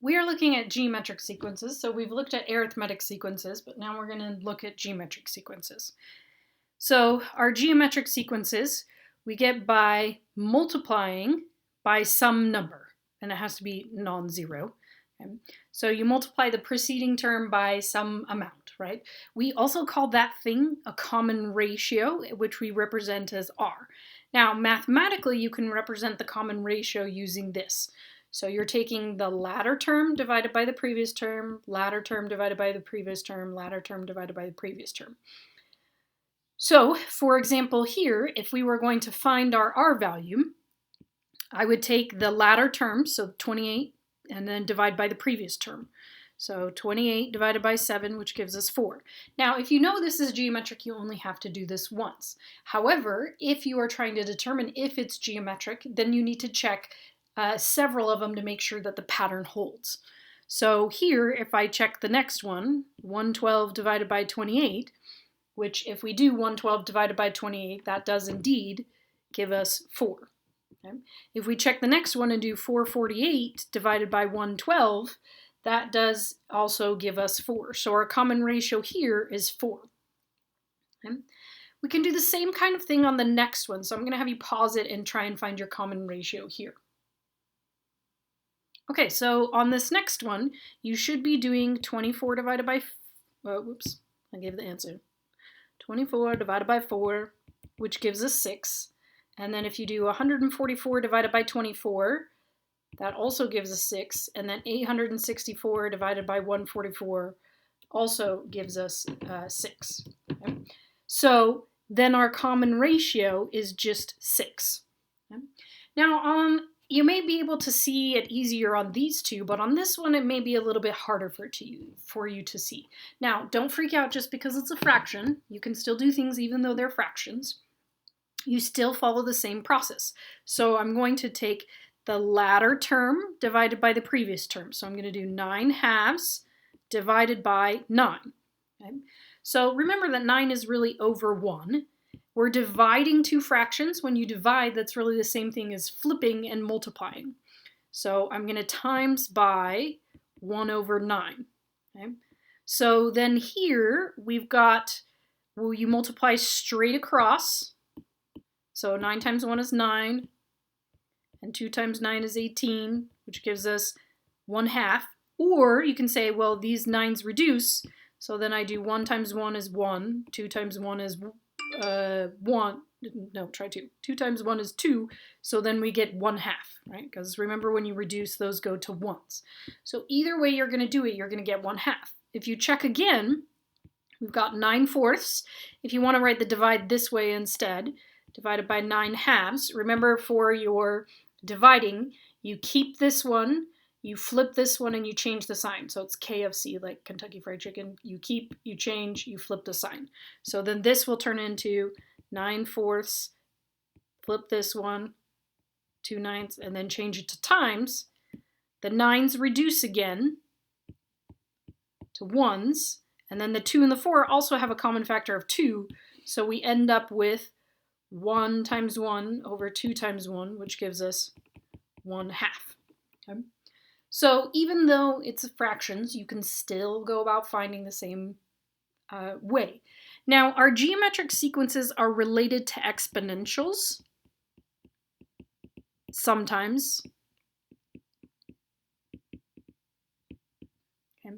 We are looking at geometric sequences, so we've looked at arithmetic sequences, but now we're going to look at geometric sequences. So our geometric sequences we get by multiplying by some number, and it has to be non-zero. Okay? So you multiply the preceding term by some amount, right? We also call that thing a common ratio, which we represent as r. Now, mathematically, you can represent the common ratio using this. So you're taking the latter term divided by the previous term, latter term divided by the previous term, latter term divided by the previous term. So, for example here, if we were going to find our r value, I would take the latter term, so 28, and then divide by the previous term. So 28 divided by 7, which gives us 4. Now, if you know this is geometric, you only have to do this once. However, if you are trying to determine if it's geometric, then you need to check several of them to make sure that the pattern holds. So here, if I check the next one, 112 divided by 28, which if we do 112 divided by 28, that does indeed give us 4. Okay? If we check the next one and do 448 divided by 112, that does also give us 4. So our common ratio here is 4. Okay? We can do the same kind of thing on the next one, so I'm going to have you pause it and try and find your common ratio here. Okay, so on this next one, you should be doing 24 divided by, whoops, I gave the answer. 24 divided by 4, which gives us 6. And then if you do 144 divided by 24, that also gives us 6. And then 864 divided by 144 also gives us 6. Okay? So then our common ratio is just 6. Okay? Now, you may be able to see it easier on these two, but on this one it may be a little bit harder for you to see. Now, don't freak out just because it's a fraction. You can still do things even though they're fractions. You still follow the same process. So I'm going to take the latter term divided by the previous term. So I'm going to do 9 halves divided by 9. Okay? So remember that 9 is really over 1. We're dividing two fractions. When you divide, that's really the same thing as flipping and multiplying. So I'm going to times by 1 over 9. Okay? So then here we've got, well, you multiply straight across. So 9 times 1 is 9, and 2 times 9 is 18, which gives us 1/2. Or you can say, well, these 9s reduce, so then I do 1 times 1 is 1, 2 times 1 is 1, no, try 2. 2 times 1 is 2, so then we get 1/2, right? Because remember when you reduce, those go to 1s. So either way you're going to do it, you're going to get 1/2. If you check again, we've got 9/4. If you want to write the divide this way instead, divided by 9 halves. Remember, for your dividing, you keep this one, you flip this one, and you change the sign. So it's KFC, like Kentucky Fried Chicken. You keep, you change, you flip the sign. So then this will turn into 9/4, flip this one, 2 9ths, and then change it to times. The 9s reduce again to 1s, and then the 2 and the 4 also have a common factor of 2, so we end up with 1 times 1 over 2 times 1, which gives us 1/2. Okay? So even though it's fractions, you can still go about finding the same way. Now, our geometric sequences are related to exponentials sometimes. Okay.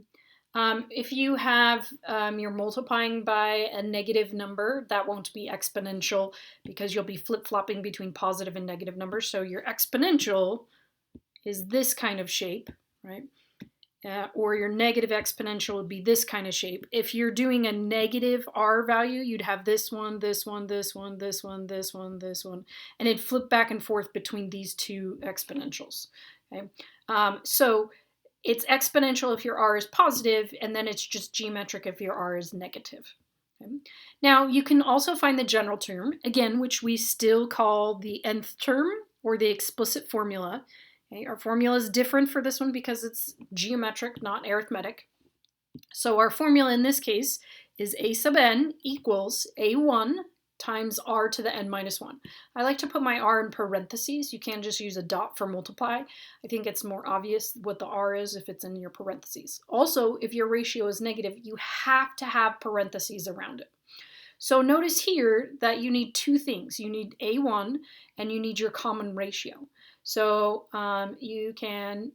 If you have, you're multiplying by a negative number, that won't be exponential because you'll be flip-flopping between positive and negative numbers. So your exponential is this kind of shape, right? Or your negative exponential would be this kind of shape. If you're doing a negative r value, you'd have this one, this one, this one, this one, this one, this one, and it'd flip back and forth between these two exponentials. Okay? So it's exponential if your r is positive, and then it's just geometric if your r is negative. Okay? Now, you can also find the general term, again, which we still call the nth term or the explicit formula. Okay? Our formula is different for this one because it's geometric, not arithmetic. So our formula in this case is a sub n equals a1 times r to the n minus 1. I like to put my r in parentheses. You can just use a dot for multiply. I think it's more obvious what the r is if it's in your parentheses. Also, if your ratio is negative, you have to have parentheses around it. So notice here that you need two things. You need a1 and you need your common ratio. So you can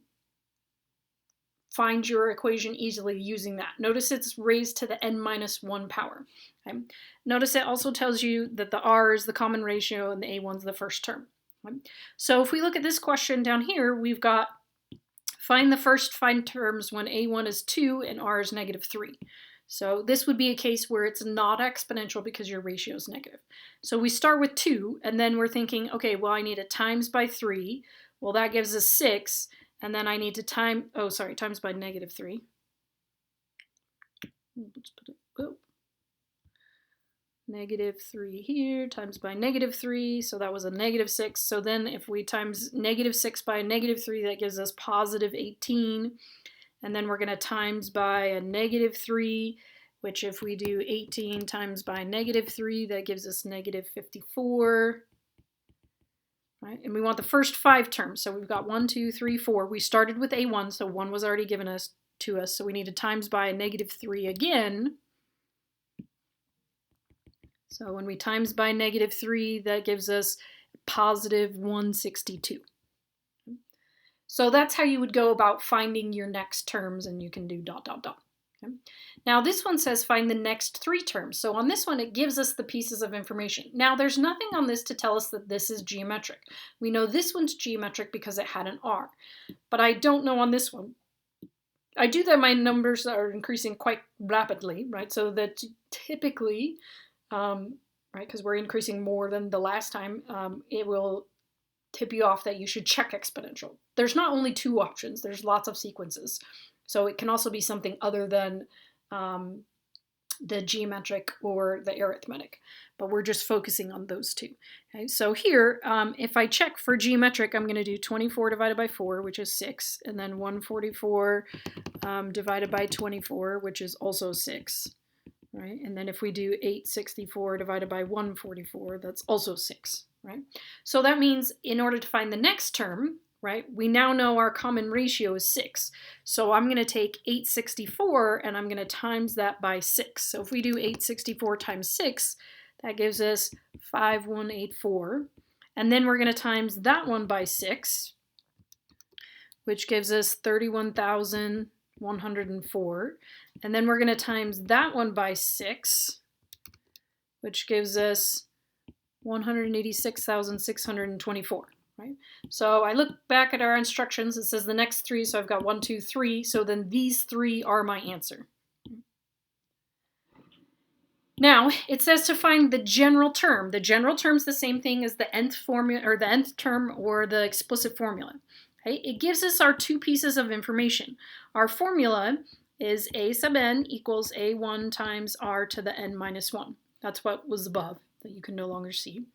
find your equation easily using that. Notice it's raised to the n minus 1 power. Okay? Notice it also tells you that the r is the common ratio and the a1 is the first term. Okay? So if we look at this question down here, we've got find the first 5 terms when a1 is 2 and r is negative 3. So this would be a case where it's not exponential because your ratio is negative. So we start with 2, and then we're thinking, okay, well, I need a times by 3. Well, that gives us 6. And then I need to times by negative 3. Let's put it, negative 3 here, times by negative 3, so that was a negative 6. So then if we times negative 6 by negative 3, that gives us positive 18. And then we're going to times by a negative 3, which if we do 18 times by negative 3, that gives us negative 54. Right? And we want the first 5 terms. So we've got 1, 2, 3, 4. We started with a1, so 1 was already given to us. So we need to times by a negative 3 again. So when we times by negative 3, that gives us positive 162. So that's how you would go about finding your next terms, and you can do dot, dot, dot. Okay? Now this one says find the next 3 terms. So on this one, it gives us the pieces of information. Now there's nothing on this to tell us that this is geometric. We know this one's geometric because it had an r, but I don't know on this one. I do that my numbers are increasing quite rapidly, right? So that typically, right, because we're increasing more than the last time, it will tip you off that you should check exponential. There's not only 2 options, there's lots of sequences. So it can also be something other than the geometric or the arithmetic, but we're just focusing on those 2. Okay, so here, if I check for geometric, I'm going to do 24 divided by 4, which is 6, and then 144 divided by 24, which is also 6. Right? And then if we do 864 divided by 144, that's also 6. Right? So that means in order to find the next term, right, we now know our common ratio is 6. So I'm going to take 864 and I'm going to times that by 6. So if we do 864 times 6, that gives us 5184. And then we're going to times that one by 6, which gives us 31,104. And then we're going to times that one by 6, which gives us 186,624. Right? So I look back at our instructions, it says the next 3, so I've got 1, 2, 3, so then these 3 are my answer. Now, it says to find the general term. The general term is the same thing as the nth formula, or the nth term, or the explicit formula. Okay? It gives us our 2 pieces of information. Our formula is a sub n equals a1 times r to the n minus 1. That's what was above, that you can no longer see.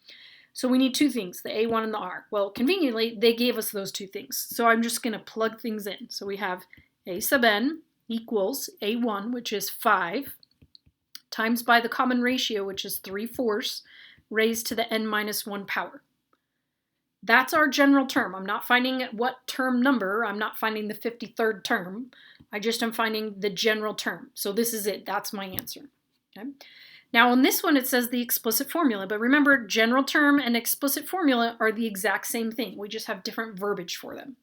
So we need 2 things, the a1 and the r. Well, conveniently, they gave us those 2 things. So I'm just going to plug things in. So we have a sub n equals a1, which is 5, times by the common ratio, which is 3/4, raised to the n minus 1 power. That's our general term. I'm not finding what term number. I'm not finding the 53rd term. I just am finding the general term. So this is it. That's my answer. Okay? Now on this one it says the explicit formula, but remember general term and explicit formula are the exact same thing. We just have different verbiage for them.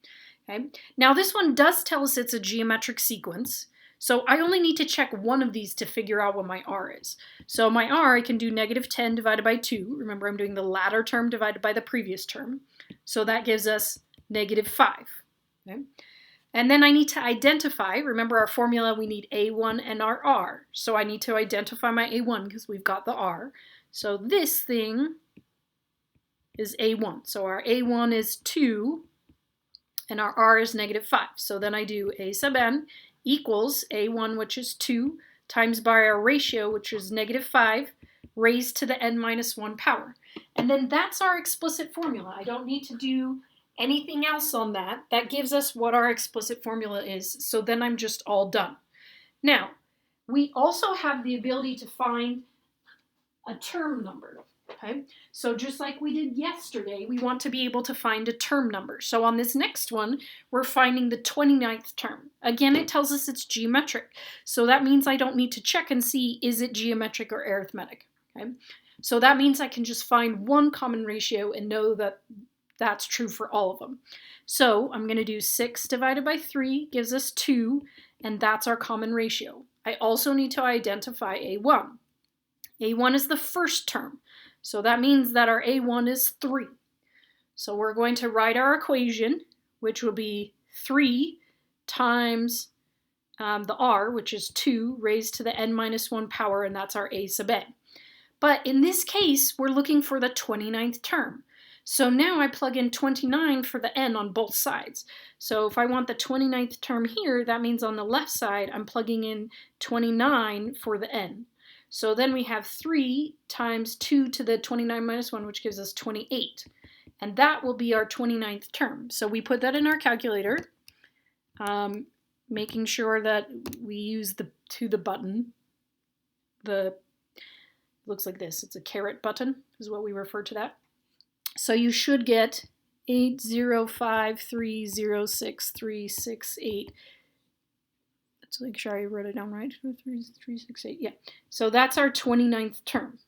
Okay? Now this one does tell us it's a geometric sequence, so I only need to check one of these to figure out what my r is. So my r, I can do negative 10 divided by 2. Remember I'm doing the latter term divided by the previous term. So that gives us negative 5. Okay? And then I need to identify, remember our formula, we need a1 and our r. So I need to identify my a1 because we've got the r. So this thing is a1. So our a1 is 2 and our r is negative 5. So then I do a sub n equals a1, which is 2, times by our ratio, which is negative 5, raised to the n minus 1 power. And then that's our explicit formula. I don't need to do anything else on that. That gives us what our explicit formula is. So then I'm just all done. Now, we also have the ability to find a term number. Okay, so just like we did yesterday, we want to be able to find a term number. So on this next one, we're finding the 29th term. Again, it tells us it's geometric. So that means I don't need to check and see, is it geometric or arithmetic? Okay, so that means I can just find one common ratio and know that that's true for all of them. So I'm going to do 6 divided by 3 gives us 2, and that's our common ratio. I also need to identify A1. A1 is the first term. So that means that our A1 is 3. So we're going to write our equation, which will be 3 times the r, which is 2, raised to the n minus 1 power, and that's our a sub n. But in this case, we're looking for the 29th term. So now I plug in 29 for the n on both sides. So if I want the 29th term here, that means on the left side, I'm plugging in 29 for the n. So then we have 3 times 2 to the 29 minus 1, which gives us 28. And that will be our 29th term. So we put that in our calculator, making sure that we use the to the button. Looks like this. It's a caret button is what we refer to that. So you should get 805306368. Let's make sure I wrote it down right. 368. Yeah. So that's our 29th term,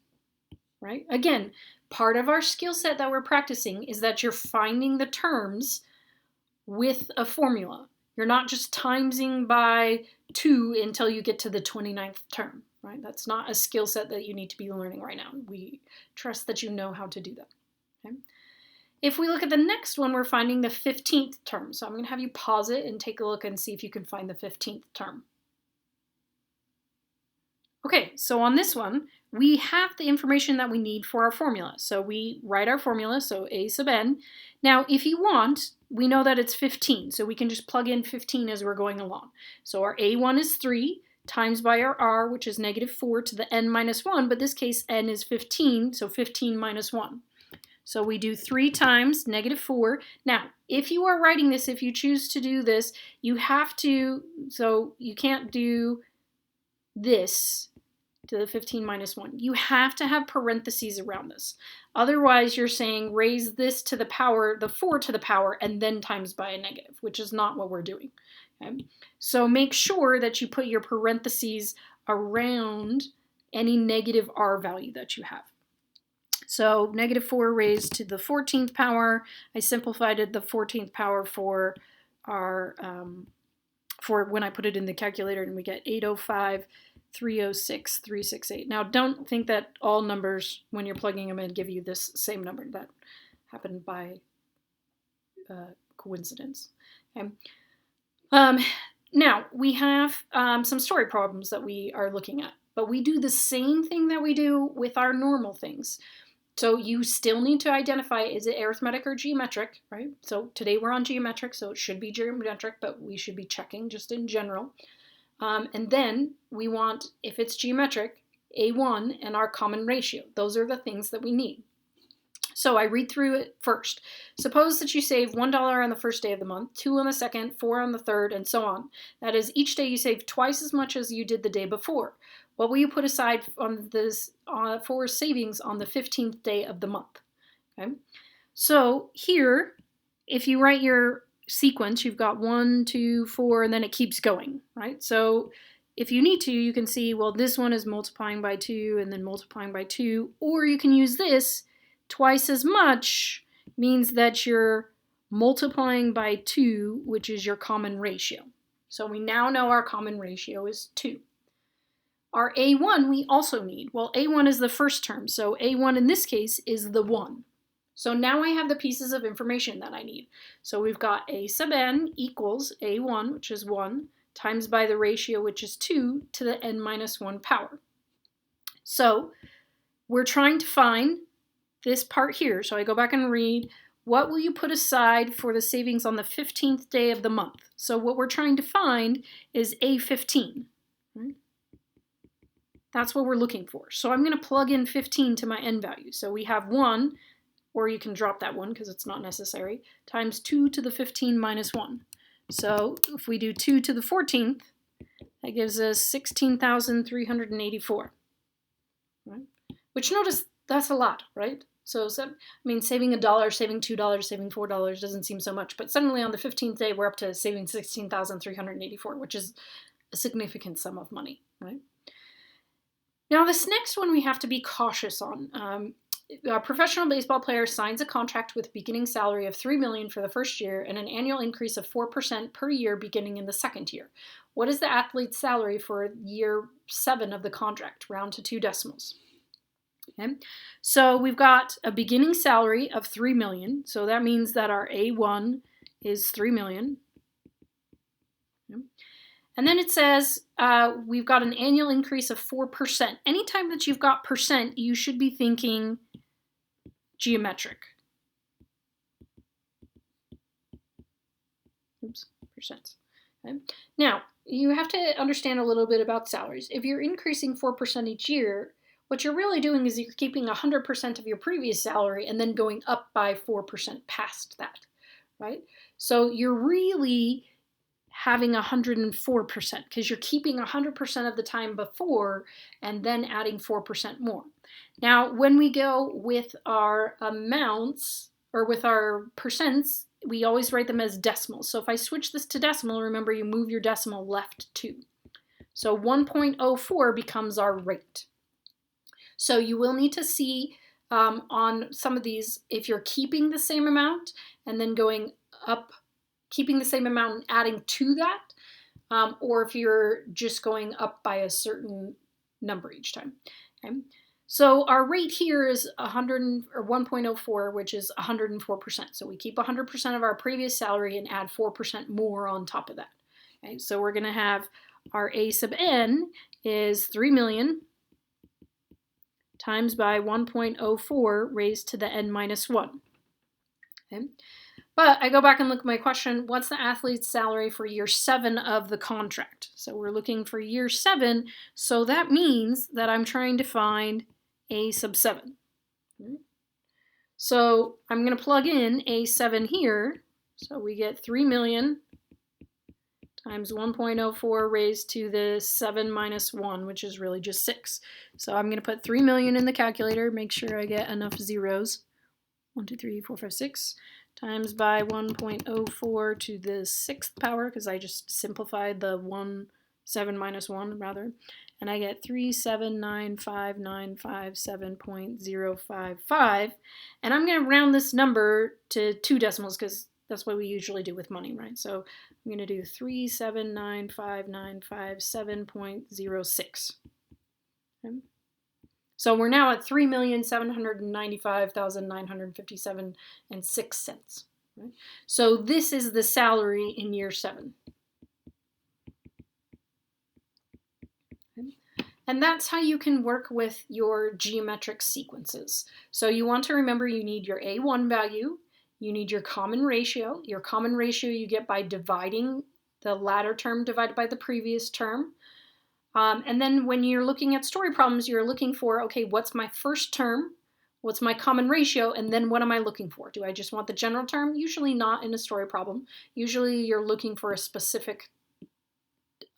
right? Again, part of our skill set that we're practicing is that you're finding the terms with a formula. You're not just timesing by 2 until you get to the 29th term, right? That's not a skill set that you need to be learning right now. We trust that you know how to do that. Okay? If we look at the next one, we're finding the 15th term. So I'm going to have you pause it and take a look and see if you can find the 15th term. Okay, so on this one, we have the information that we need for our formula. So we write our formula, so a sub n. Now, if you want, we know that it's 15, so we can just plug in 15 as we're going along. So our a1 is 3 times by our r, which is negative 4 to the n minus 1, but this case n is 15, so 15 minus 1. So we do 3 times negative 4. Now, if you are writing this, if you choose to do this, you have to, so you can't do this to the 15 minus 1. You have to have parentheses around this. Otherwise, you're saying raise this to the power, the 4 to the power, and then times by a negative, which is not what we're doing. Okay? So make sure that you put your parentheses around any negative r value that you have. So negative 4 raised to the 14th power. I simplified it the 14th power for our for when I put it in the calculator, and we get 805,306,368. Now don't think that all numbers, when you're plugging them in, give you this same number. That happened by coincidence. Okay. Now we have some story problems that we are looking at, but we do the same thing that we do with our normal things. So you still need to identify, is it arithmetic or geometric, right? So today we're on geometric, so it should be geometric, but we should be checking just in general. And then we want, if it's geometric, A1 and our common ratio. Those are the things that we need. So I read through it first. Suppose that you save $1 on the first day of the month, 2 on the second, 4 on the third, and so on. That is, each day you save twice as much as you did the day before. What will you put aside on this for savings on the 15th day of the month? Okay. So here, if you write your sequence, you've got 1, 2, 4, and then it keeps going, right? So if you need to, you can see, well, this one is multiplying by 2 and then multiplying by 2, or you can use this. Twice as much means that you're multiplying by 2, which is your common ratio. So we now know our common ratio is 2. Our A1 we also need. Well, A1 is the first term, so A1 in this case is the 1. So now I have the pieces of information that I need. So we've got A sub n equals A1, which is 1, times by the ratio, which is 2, to the n minus 1 power. So we're trying to find this part here. So I go back and read, what will you put aside for the savings on the 15th day of the month? So what we're trying to find is A15. Right? That's what we're looking for. So I'm going to plug in 15 to my n value. So we have 1, or you can drop that 1 because it's not necessary, times 2 to the 15 minus 1. So if we do 2 to the 14th, that gives us 16,384. Right? Which notice that's a lot, right? So I mean, saving $1, saving $2, saving $4 doesn't seem so much, but suddenly on the 15th day, we're up to saving $16,384, which is a significant sum of money, right? Now, this next one we have to be cautious on. A professional baseball player signs a contract with a beginning salary of $3 million for the first year and an annual increase of 4% per year beginning in the second year. What is the athlete's salary for year 7 of the contract? Round to 2 decimals. Okay. So we've got a beginning salary of $3 million. So that means that our A1 is $3 million. Okay. And then it says we've got an annual increase of 4%. Anytime that you've got percent, you should be thinking geometric. Oops, percent. Okay. Now, you have to understand a little bit about salaries. If you're increasing 4% each year, what you're really doing is you're keeping 100% of your previous salary and then going up by 4% past that, right? So you're really having 104% because you're keeping 100% of the time before and then adding 4% more. Now, when we go with our amounts or with our percents, we always write them as decimals. So if I switch this to decimal, remember you move your decimal left 2. So 1.04 becomes our rate. So you will need to see on some of these if you're keeping the same amount and then going up, keeping the same amount and adding to that, or if you're just going up by a certain number each time. Okay? So our rate here is 1.04, which is 104%. So we keep 100% of our previous salary and add 4% more on top of that. Okay? So we're going to have our A sub n is 3 million times by 1.04 raised to the n minus 1. Okay? But I go back and look at my question, what's the athlete's salary for year 7 of the contract? So we're looking for year 7, so that means that I'm trying to find A sub 7. So I'm going to plug in A7 here, so we get 3 million times 1.04 raised to the 7 minus 1, which is really just 6. So I'm going to put 3 million in the calculator, make sure I get enough zeros. 1, 2, 3, 4, 5, 6. Times by 1.04 to the 6th power, because I just simplified the 7 minus 1 rather, and I get 3795957.055, and I'm going to round this number to 2 decimals because that's what we usually do with money, right? So I'm going to do 3795957.06. Okay. So we're now at 3,795,957.06. Right? So this is the salary in year 7. Okay. And that's how you can work with your geometric sequences. So you want to remember you need your A1 value, you need your common ratio. Your common ratio you get by dividing the latter term divided by the previous term. And then when you're looking at story problems, you're looking for, okay, what's my first term? What's my common ratio? And then what am I looking for? Do I just want the general term? Usually not in a story problem. Usually you're looking for a specific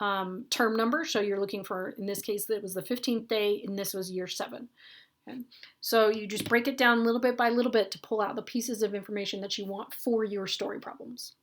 term number. So you're looking for, in this case, it was the 15th day, and this was year 7. Okay. So you just break it down little bit by little bit to pull out the pieces of information that you want for your story problems.